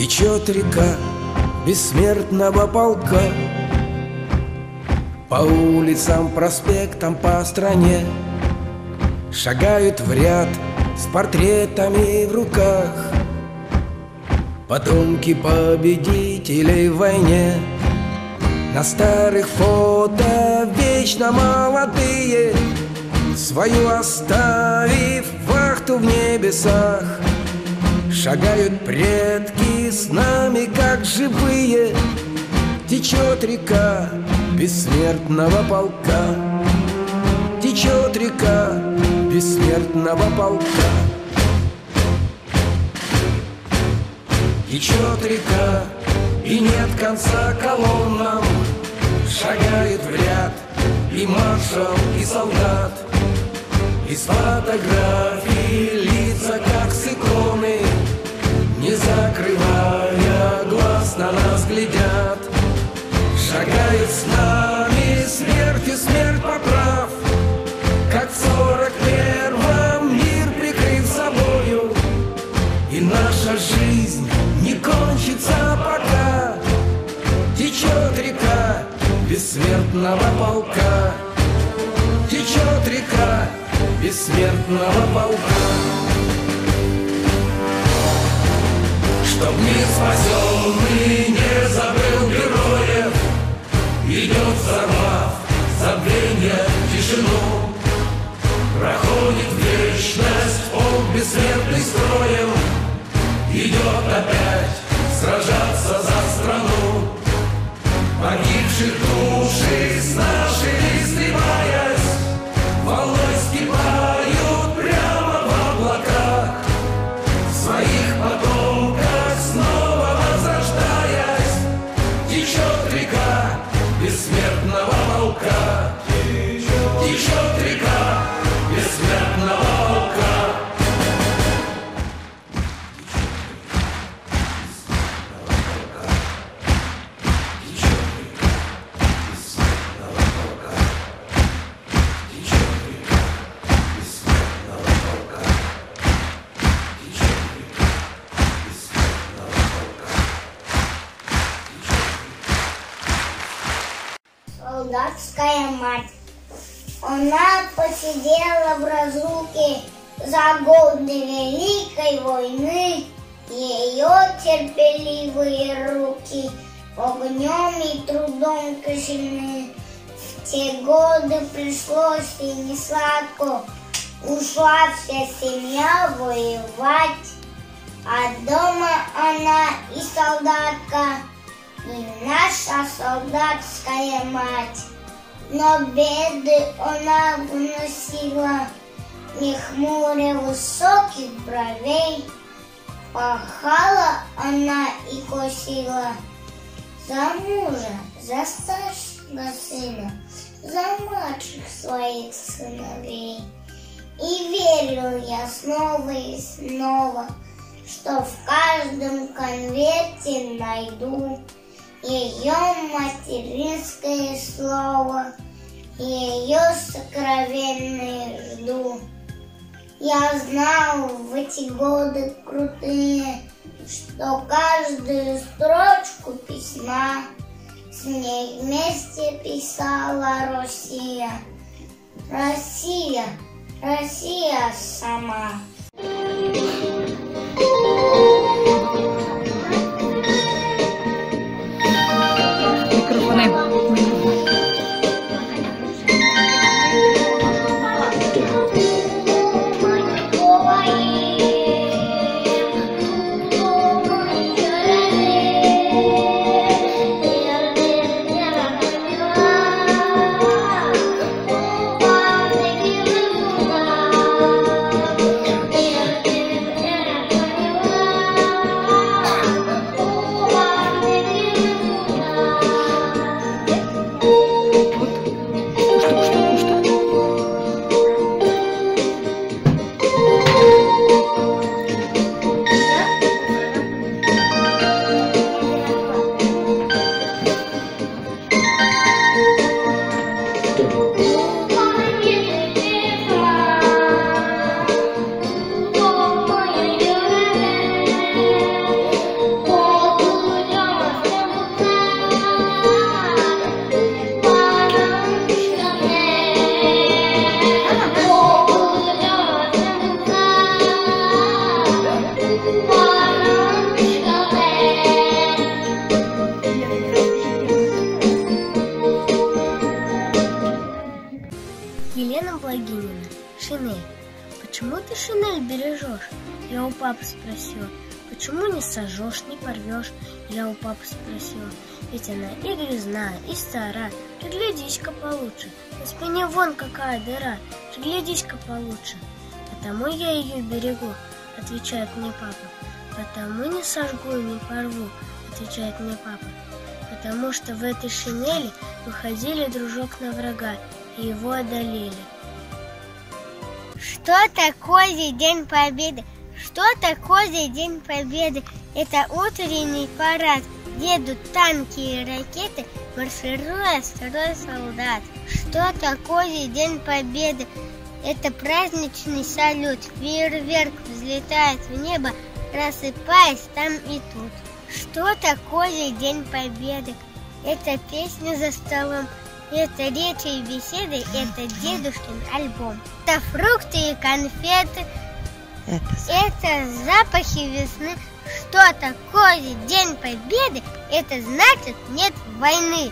Течет река бессмертного полка, по улицам, проспектам, по стране шагают в ряд с портретами в руках потомки победителей в войне. На старых фото вечно молодые, свою оставив вахту в небесах, шагают предки с нами, как живые. Течет река бессмертного полка, течет река бессмертного полка. Течет река, и нет конца колоннам, шагает в ряд и маршал, и солдат. Из фотографий лица, как с иконы, не закрывая глаз, на нас глядят. Шагает с нами смерть, и смерть поправ, как в 41-м мир прикрыт собою. И наша жизнь не кончится пока. Течет река бессмертного полка, течет река бессмертного полка. Чтоб мир спасенный не забыл героев, идет взорвав забвенье, тишину. Проходит вечность, полк бессмертный строем, идет опять сражаться за страну. Погибших души с нашими сливаясь, волной вскипают прямо в облаках, в своих потомках снова возрождаясь. Течет река бессмертного полка, течет река бессмертного полка. Солдатская мать. Она посидела в разлуке за годы Великой войны. Ее терпеливые руки огнем и трудом кочены. В те годы пришлось ей несладко, ушла вся семья воевать. А дома она и солдатка, и наша солдатская мать. Но беды она выносила, не хмуря высоких бровей. Пахала она и косила за мужа, за старшего сына, за младших своих сыновей. И верил я снова и снова, что в каждом конверте найду ее материнское слово, ее сокровенное жду. Я знал в эти годы крутые, что каждую строчку письма с ней вместе писала Россия. Россия, Россия сама. бережешь? Я у папы спросила. Почему не сожжешь, не порвешь? Я у папы спросила. Ведь она и грязная, и стара. Приглядись-ка получше. На спине вон какая дыра. Приглядись-ка получше. Потому я ее берегу, отвечает мне папа. Потому не сожгу и не порву, отвечает мне папа. Потому что в этой шинели выходили дружок на врага и его одолели. Что такое День Победы? Что такое День Победы? Это утренний парад, где идут танки и ракеты, маршируя строй солдат. Что такое День Победы? Это праздничный салют, фейерверк взлетает в небо, рассыпаясь там и тут. Что такое День Победы? Это песня за столом, это речи и беседы, это дедушкин альбом. Это фрукты и конфеты, это запахи весны. Что такое День Победы? Это значит нет войны.